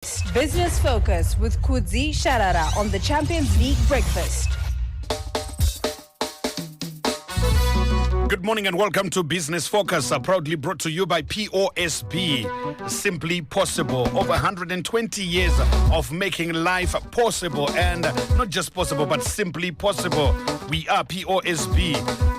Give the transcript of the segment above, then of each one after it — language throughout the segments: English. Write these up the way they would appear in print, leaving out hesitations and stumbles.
Business Focus with Kudzie, Sharara on the Champions League Breakfast. Good morning and welcome to Business Focus, proudly brought to you by POSB. Simply possible. Over 120 years of making life possible, and not just possible, but simply possible. We are POSB.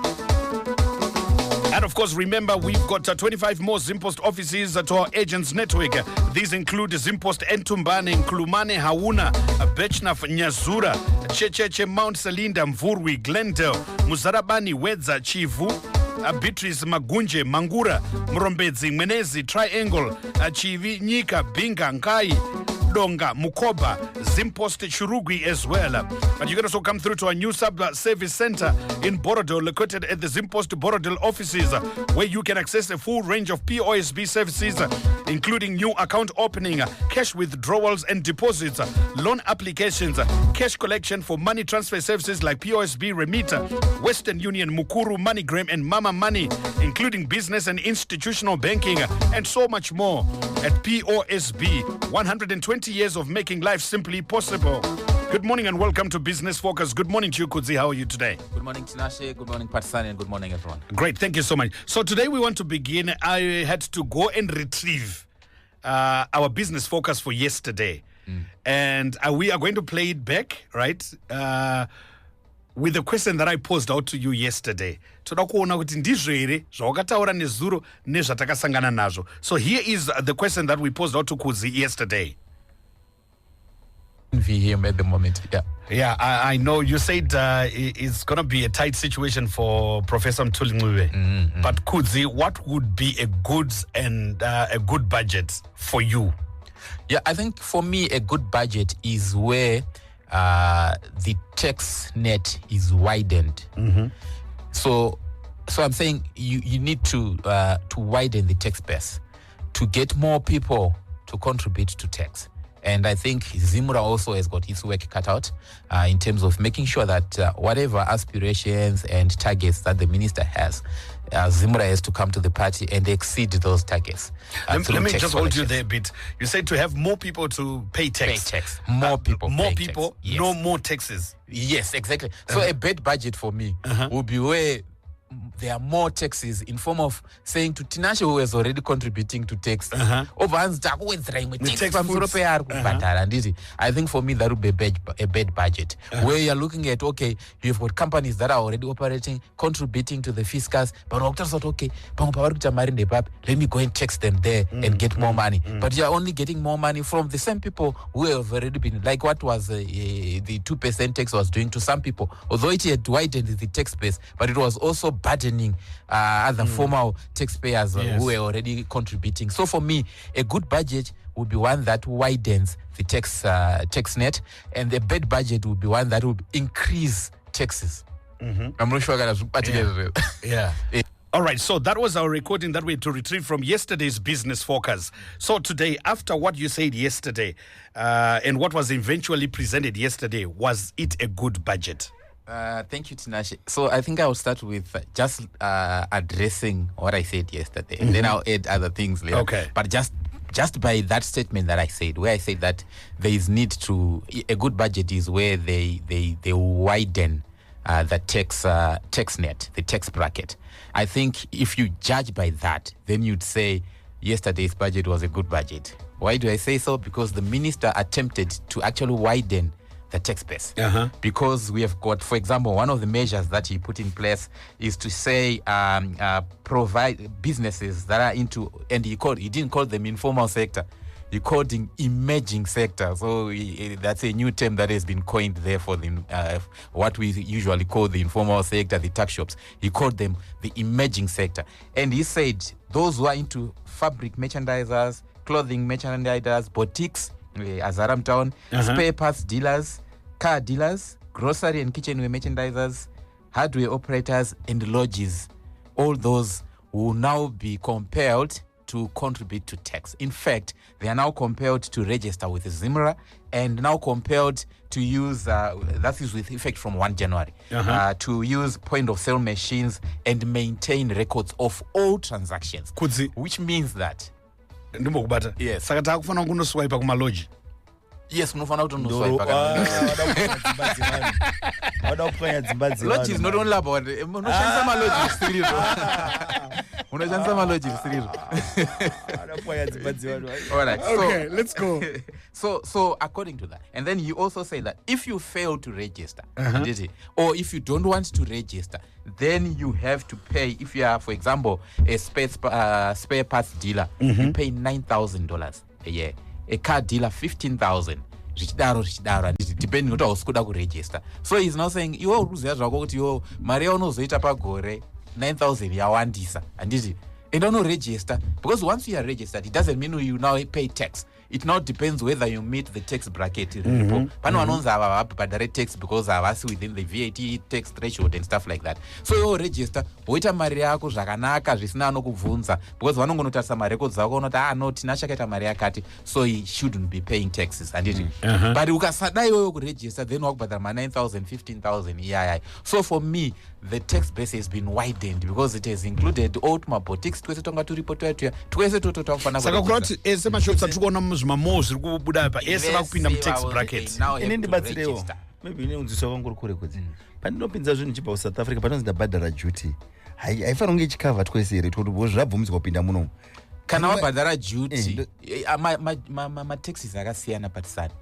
And of course, remember, we've got 25 more Zimpost offices to our agents network. These include Zimpost Entumbane, Nkulumane, Hauna, Bechnaf, Nyazura, Checheche, Mount Selinda, Mvurwi, Glendale, Muzarabani, Wedza, Chivu, Beatrice, Magunje, Mangura, Mrombedzi, Menezi, Triangle, Chivi, Nyika, Binga, Nkai, Donga, Mukoba, Zimpost, Churugwi as well. But you can also come through to our new sub-service center in Borodale, located at the Zimpost Borodale offices, where you can access a full range of POSB services, including new account opening, cash withdrawals and deposits, loan applications, cash collection for money transfer services like POSB Remit, Western Union, Mukuru, MoneyGram, and Mama Money, including business and institutional banking, and so much more. At POSB, 120 years of making life simply possible. Good morning and welcome to Business Focus. Good morning to you, Kudzie. How are you today? Good morning, Tinashe. Good morning, Patisani, and good morning, everyone. Great. Thank you so much. So today we want to begin. I had to go and retrieve our Business Focus for yesterday. And we are going to play it back, right? With the question that I posed out to you yesterday. So here is the question that we posed out to Kudzie yesterday. Him at the moment. Yeah, I know you said it's going to be a tight situation for Professor Mthuli. But Kudzie, what would be a good budget for you? Yeah, I think for me a good budget is where the tax net is widened. So I'm saying you need to widen the tax base to get more people to contribute to tax. And I think Zimra also has got its work cut out in terms of making sure that whatever aspirations and targets that the minister has, Zimra has to come to the party and exceed those targets. Let me just hold you there a bit. You said to have more people to pay tax. More people. More people, tax. Yes. No more taxes. Yes, exactly. So a bad budget for me will be where there are more taxes in form of saying to Tinashe, who is already contributing to tax. I think for me that would be a bad budget. Where you're looking at, okay, you've got companies that are already operating, contributing to the fiscus, but okay, let me go and tax them there and get more money. But you're only getting more money from the same people who have already been, like what was the 2% tax was doing to some people. Although it had widened the tax base, but it was also burdening other formal taxpayers who were already contributing. So for me, a good budget would be one that widens the tax net, and the bad budget would be one that would increase taxes. I'm not sure I'm going Yeah. All right, so that was our recording that we had to retrieve from yesterday's Business Focus. So today, after what you said yesterday and what was eventually presented yesterday, was it a good budget? Thank you, Tinashe. So I think I will start with just addressing what I said yesterday, and then I'll add other things later. Okay. But just by that statement that I said, where I said that there is need to, a good budget is where they widen the tax net, the tax bracket. I think if you judge by that, then you'd say yesterday's budget was a good budget. Why do I say so? Because the minister attempted to actually widen the tax base. Because we have got, for example, one of the measures that he put in place is to say provide businesses that are into, and he didn't call them informal sector, he called them emerging sector. So that's a new term that has been coined there for the what we usually call the informal sector, the tuck shops. He called them the emerging sector. And he said those who are into fabric merchandisers, clothing merchandisers, boutiques, Azaram Town, spare parts dealers, car dealers, grocery and kitchenware merchandisers, hardware operators, and lodges. All those will now be compelled to contribute to tax. In fact, they are now compelled to register with Zimra and now compelled to use, that is with effect from 1 January, to use point-of-sale machines and maintain records of all transactions. Kudzie, which means that Ndimbokubata. Yes. Saka takufana kunoswipe kumaloji. Yes, unofana kuti unoswipe. Lodge is not only about unoshandisa maloji still. Unoshandisa maloji still. All right. Okay, let's go. So according to that, and then you also say that if you fail to register, or if you don't want to register, then you have to pay. If you are, for example, a spare parts dealer, you pay $9,000 a year. A car dealer, $15,000. Depending on how kuda kuregister. So he's not saying you uziya zvako kuti yo mari unozoita pagore 9,000 yawandisa anditi and don't register, because once you are registered it doesn't mean you now pay tax. It now depends whether you meet the tax bracket. Pano vanonzi ava vabhadhare tax because havasi within the VAT tax threshold and stuff like that. So you register woita mari yako zvakanaka zvisina anokubvunza, because vanongonotarisa marecords ako unoti no tinachakaita mari yakati, so he shouldn't be paying taxes anditi. But ukasadai iwewe kuregister then wakubhadhara ma 9,000 15,000 yeah. So for me the tax base has been widened because it has included old mabotics twese tonga turipo twatuya twese toto twakufana saka kurati ese mashops atikuona muzvimamo zviri kubuda apa ese vakupinda mutax bracket. Ini ndibatsirewo maybe neunzisa wangu uri kure kuti pandinopinza zvinhu chibva kuSouth Africa panonzi ndabhadhara duty haifanira kunge ichikavha twese here kuti zvabvumidzwa kupinda muno kana wabhadhara duty mataxes akasiyana patisana.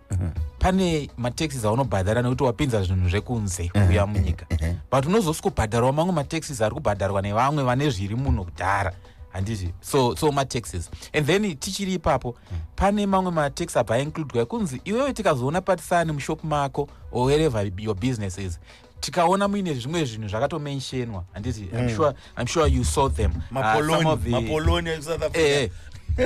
Pane mataxes aunobhadhara nekuti wapinza zvinhu zvekunze kuuya munyika, but unozosvikubhadharawo mamwe mataxes ari kubhadharwa nevamwe vane zviri muno kudhara handiti. So mataxes, and then tichiri ipapo pane mamwe matax abva included kunzi iwewe tikazoona patisani mushop mako or wherever your business is tikaona muine zvimwe zvinhu zvakatomentionwa handiti. I'm sure you saw them. Mapoloni eSouth Africa.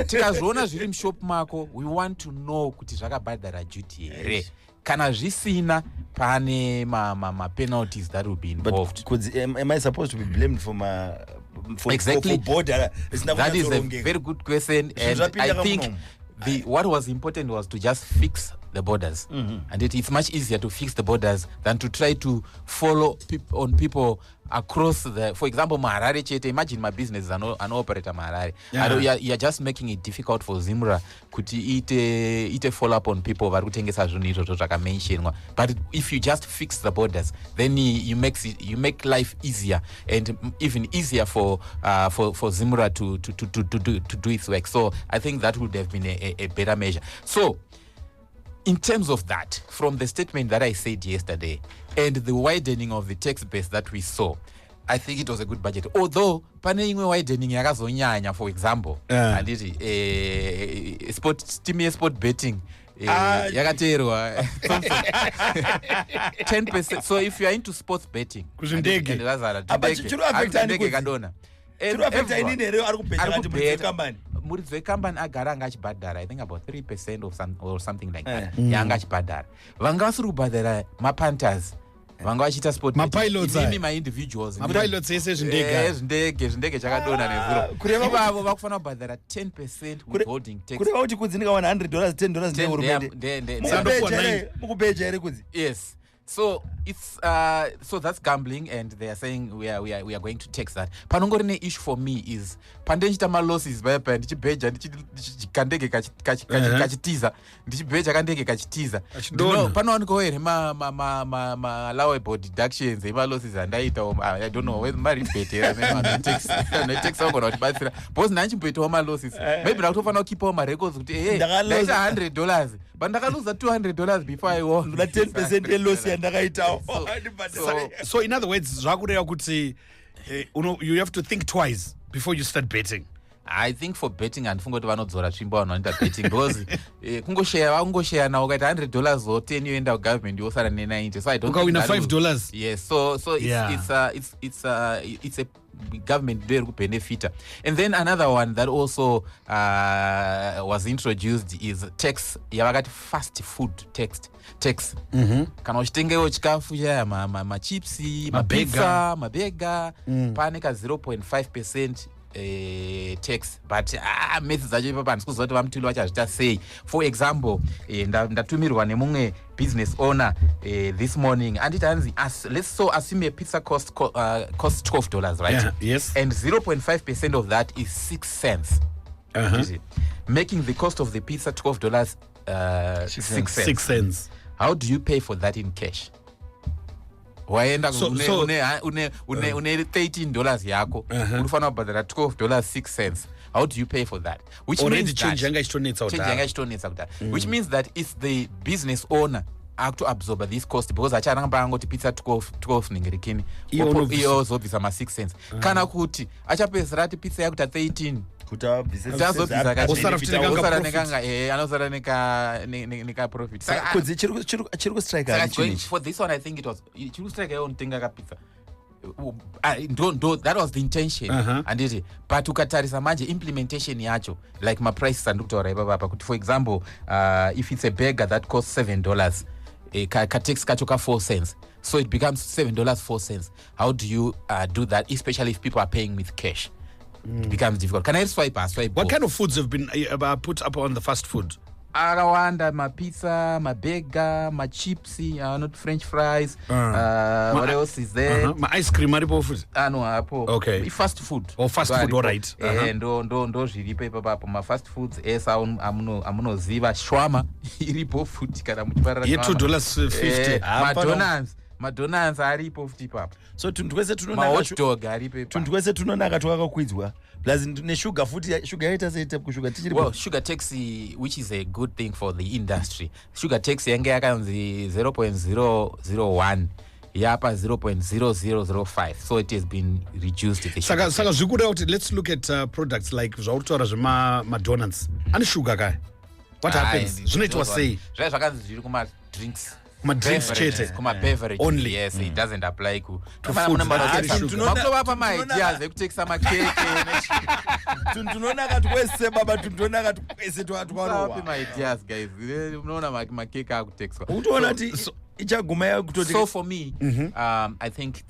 Tikazoona zviri mushop mako we want to know kuti zvakabhadhara duty here. Kana zvisina pane ma penalties that will be involved. But am I supposed to be blamed for exactly for border? That is a very good question, and I think what was important was to just fix the borders, and it's much easier to fix the borders than to try to follow people across the, for example, Maharare chete. Imagine my business is an operator Maharare. You're just making it difficult for Zimra kuti ite follow up on people vari kutengesa zvinhu izvozvo zvakamentionwa. But if you just fix the borders, then you make life easier, and even easier for Zimra to do its work. So I think that would have been a better measure. So in terms of that, from the statement that I said yesterday and the widening of the tax base that we saw, I think it was a good budget. Although pane imwe widening yakazonyanya, for example, anditi sport betting yakateerwa 10%. So if you are into sports betting, kuzvindege kadona muridzi wekambani agara anga achibhadhara I think about 3% or something like that yanga achibhadhara. Vanga vasiri kubhadhara mapanthers, vanga vachiita sport ma-individuals mapilots ese zvindege chakadona nezuro ivavo vakufanira kubhadhara 10% withholding tax. kureva kuti kudzi ndikawana $100 $10 ndehurumende mukubeja here kudzi. Yes. So it's so that's gambling, and they are saying we are going to tax that. Panongorine issue for me is pandenchita ma losses baya ndichibeja ndichikandege kachitiza ndichibeja kandege kachitiza panowanikwa here ma allowable deductions ema losses andaita I don't know whether mari better tax ogona utibatsira because nanchimboitawo ma losses maybe ndakutofanira kukipawo ma records kuti hey ndaita $100 but ndakaluza $200 before I won 10% yeloss yandakaitawo. So in other words zvakureva kuti you have to think twice before you start betting. I think for betting andifunga kuti vanodzora tsvimbo vanhu vanoita betting because kungosheya nawo ukaita $100 or 10 yoenda kugovernment yosara ne90. So I don't ukawina $5. Yes, so it's a government there benefita. And then another one that also was introduced is tax yavakati fast food tax. Kana uchitengewo chikafu chaya machipsi mapizza mabega pane ka 0.5% tax, but methods acho ipapo handikuziva kuti vaMthuli vachazviita sei. For example, ndatumirwa nemumwe business owner this morning anditi hanzi let's assume a pizza costs $12, right? Yes. And 0.5% of that is 6 cents. You see? Making the cost of the pizza $12, 6 cents. 6 cents. How do you pay for that in cash? Waenda une $13 yako unofanira kubhadhara $12 6 cents. How do you pay for that? Which Already means change yanga ichitonetsa kudhara. Which means that it's the business owner to absorb this cost, because acharamba angoti pizza 12 ningerikini iyo zobvisa ma 6 cents kana kuti achapezera ati pizza yakuta 13 anozara neka profit. For this one I think it was chiri kustrike yonotenga kapizza. That was the intention. And but ukatarisa manje implementation yacho, like my prices andikutaura ipapa kuti, for example, if it's a burger that costs $7, tax kacho ka 4 cents, so it becomes $7 4 cents. How do you do that, especially if people are paying with cash? It becomes difficult. Can I swipe? What kind of foods have been put up on the fast food? Arawanda, my pizza, my burger, my chips, not French fries. What else is there? My ice cream, maripo food. No, okay. Fast food. Or fast food, all right. And don't really papa. My fast foods. I'm ziva shawarma. Iripo food. Yeah, $2.50. McDonald's aripo 50 papa. So tuntuwese tunonaka twakakwidzwa plus nesugar futi sugar yaita seita kushuga tichiri. Well, sugar tax, which is a good thing for the industry. Sugar tax yange yakanzi 0.001 yapa 0.0005, so it has been reduced. Saka zvikuda kuti let's look at products like zvautaura zvema McDonald's ane sugar kai. What happens? Zvinoitwa sei? Zvakanzi zviri kuma drinks. Drinks beverage only. Yes, it doesn't apply to food. Makutovapa maideas ekutekesa makeke tunonaka twese baba tunonaka twese twatwarowa maideas guys. Unoona makeke akutekeswa utoona kuti ichaguma yakutoti. So for me, I think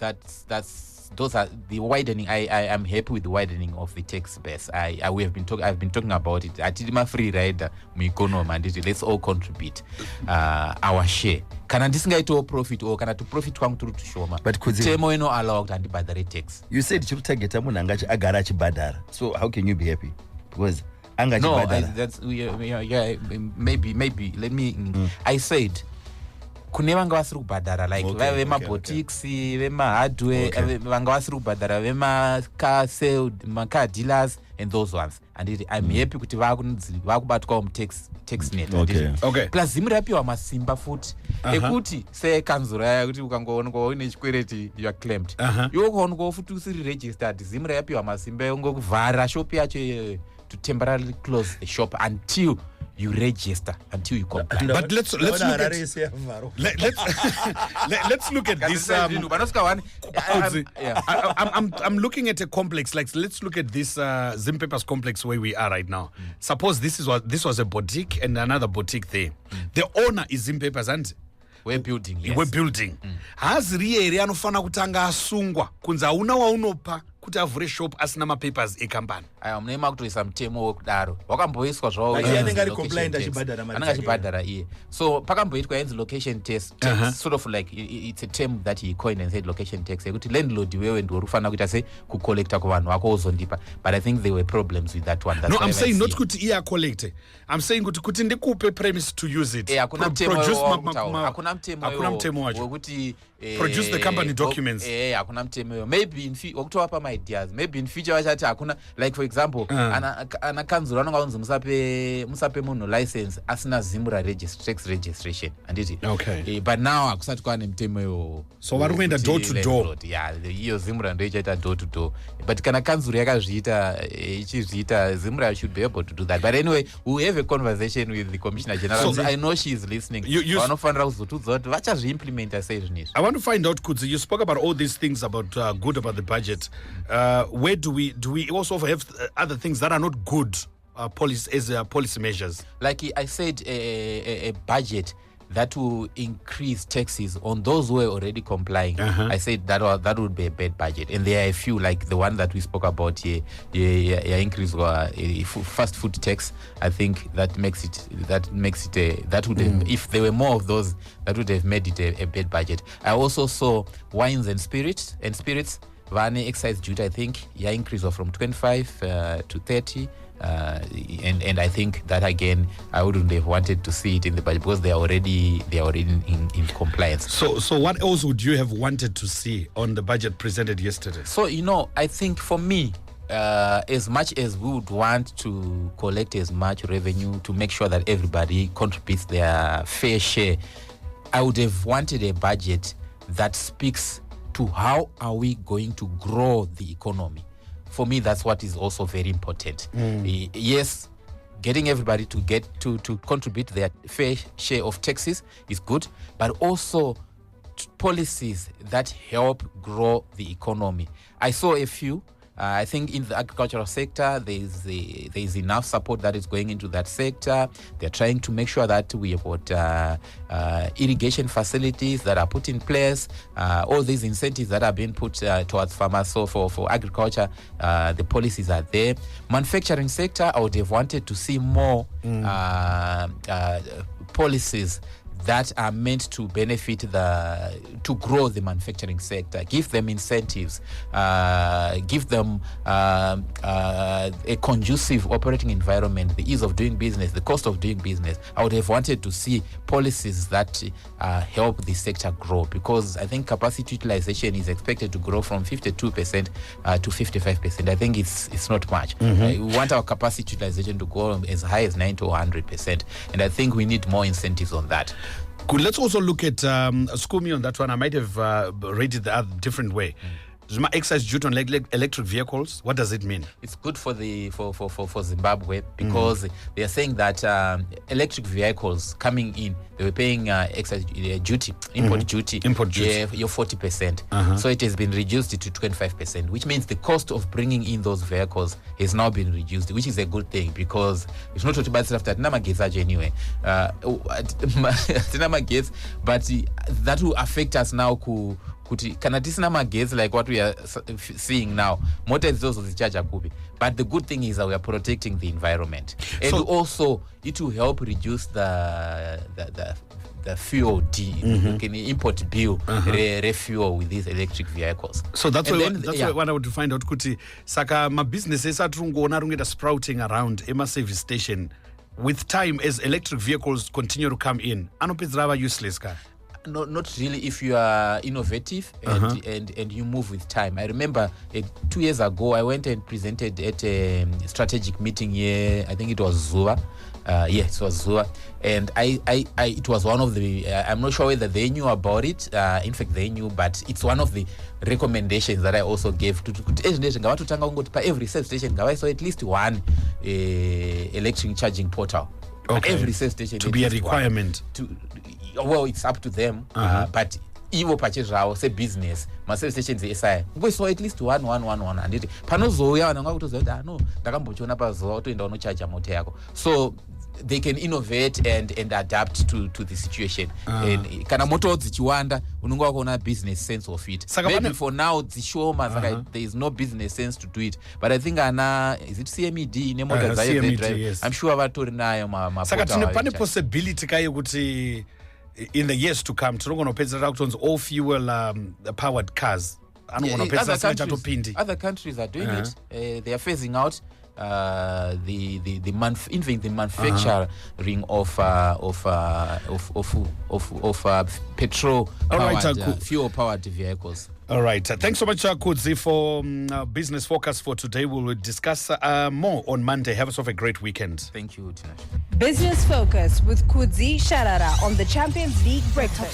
those are the widening. I am happy with the widening of the tax base. I've been talking about it. Atima free rider mueconomy, and let's all contribute our share. Kana ndisingaito profit or kana to profit kwangu turi tushoma. But temo ino allowed and by the tax. You said chiri targeta munhu angachi agara achibhadhara. So how can you be happy? Because angachibhadhara. That's maybe let me I said kune vanga vasiri kubhadhara like vemabotics vemahardware vanga vasiri kubhadhara vemacar dealers and those ones, and I'm happy kuti vakubatwawo mutax net. Okay. Plus zimu rapiwa masimba futi ekuti sekanzura yaya kuti ukangoonekwa une chikwereti you are claimed, iwe ukaonekwa futi usiri registered, zimu rapiwa masimba yongokuvhara shop yacho to temporarily close the shop until you register, until you comply. But let's look at let's look at this. I'm looking at a complex. Like, let's look at this Zimpepers complex where we are right now. Suppose this was a boutique and another boutique there. The owner is Zimpepers and we're building. Yes. We're building. Has area anofana kutanga asungwa kunza una waunopa kuti avhure shop asina mapapers ekampani. Munema kutoisa mutemo wekudaro wakamboiswa zvawo anenge ari compliant achibhadhara iye. So pakamboitwa yanzi location tax, sort of like it's a term that he coined and said location tax yekuti landlord wewe ndiwe ufana kuita se kucollecta kuvanhu wako uzondipa. But I think there were problems with that one. No, I'm saying not kuti iye collect. I'm saying kuti ndikupe premise to use it. Hakuna mtemo wekuti produce the company documents. Hakuna mtemo. Maybe in future wakutowapa my ideas. Maybe in future vachati hakuna, like for example ana kanzuro anonga unzi musape munhu license asina zimu tax registration anditi. Okay. But now akusati kwane mtemo yo. So vari kuenda door to door. Yeah, iyo zimu ndoichaita door to door. But kana kanzuro yakazviita ichizviita zimu should be able to do that. But anyway, we have a conversation with the Commissioner General. So I know she is listening. Vanofanira kuzotudza kuti vachazviimplementa sei zvinizvi. I want to find out, Kudzie, you spoke about all these things about good about the budget. Where do we also have other things that are not good policy measures? Like I said, a budget that will increase taxes on those who are already complying. I said that would be a bad budget, and there are a few like the one that we spoke about here. Increase fast food tax. I think that makes it that would have, if there were more of those, that would have made it a bad budget. I also saw wines and spirits. Vane excise duty, I think, increase from 25 to 30. And I think that again, I wouldn't have wanted to see it in the budget because they are already in compliance. So what else would you have wanted to see on the budget presented yesterday? So I think for me, as much as we would want to collect as much revenue to make sure that everybody contributes their fair share, I would have wanted a budget that speaks to how are we going to grow the economy. For me, that's what is also very important. Yes, getting everybody to contribute their fair share of taxes is good, but also policies that help grow the economy. I saw a few. I think in the agricultural sector, there is enough support that is going into that sector. They're trying to make sure that we have got irrigation facilities that are put in place, all these incentives that are being put towards farmers. So for agriculture, the policies are there. Manufacturing sector, I would have wanted to see more policies that are meant to benefit to grow the manufacturing sector, give them incentives, give them a conducive operating environment, the ease of doing business, the cost of doing business. I would have wanted to see policies that help the sector grow, because I think capacity utilization is expected to grow from 52% to 55%. I think it's not much. We want our capacity utilization to go as high as 90 or 100%, and I think we need more incentives on that. Good. Let's also look at school me on that one. I might have read it a different way. Zuma excise duty on electric vehicles. What does it mean? It's good for Zimbabwe, because they are saying that electric vehicles coming in, they were paying excise duty, import duty. Yeah, your 40%. So it has been reduced to 25%, which means the cost of bringing in those vehicles has now been reduced, which is a good thing, because it's not what about stuff that Namageza anyway. But that will affect us now. Kana tisina magets like what we are seeing now, motors those zicharge kubi. But the good thing is that we are protecting the environment, and so, also it will help reduce the fuel import bill refuel with these electric vehicles. So that's what I want to find out. Kuti saka ma businesses atrungoona rungeta sprouting around ema service station. With time, as electric vehicles continue to come in, anopezrava useless ka. No, not really if you are innovative and you move with time. I remember 2 years ago, I went and presented at a strategic meeting here. I think it was Zua. It was Zua. And it was one of the, I'm not sure whether they knew about it. In fact, they knew, but it's one of the recommendations that I also gave to every service station. I saw at least one electric charging portal. Okay. Every service station to be a requirement. Well, it's up to them, but Ivo purchase our say business, my service stations SI. We saw at least one, and it panozoya and no, Nakambochona Pazo to no charge a motel. So they can innovate and adapt to the situation. And Kanamoto Zichuanda, Ununga kona business sense of it. Maybe for now the show there is no business sense to do it. But I think is it CMED CMED, yes. I'm sure about to Saka possibility kayo in the years to come, all fuel powered cars. Other countries are doing it. They are phasing out the manufacturing of petrol powered fuel powered vehicles. All right. Thanks so much, Kudzie, for Business Focus for today. We'll discuss more on Monday. Have yourself a great weekend. Thank you, Tinash. Business Focus with Kudzie Sharara on the Champions League Breakfast.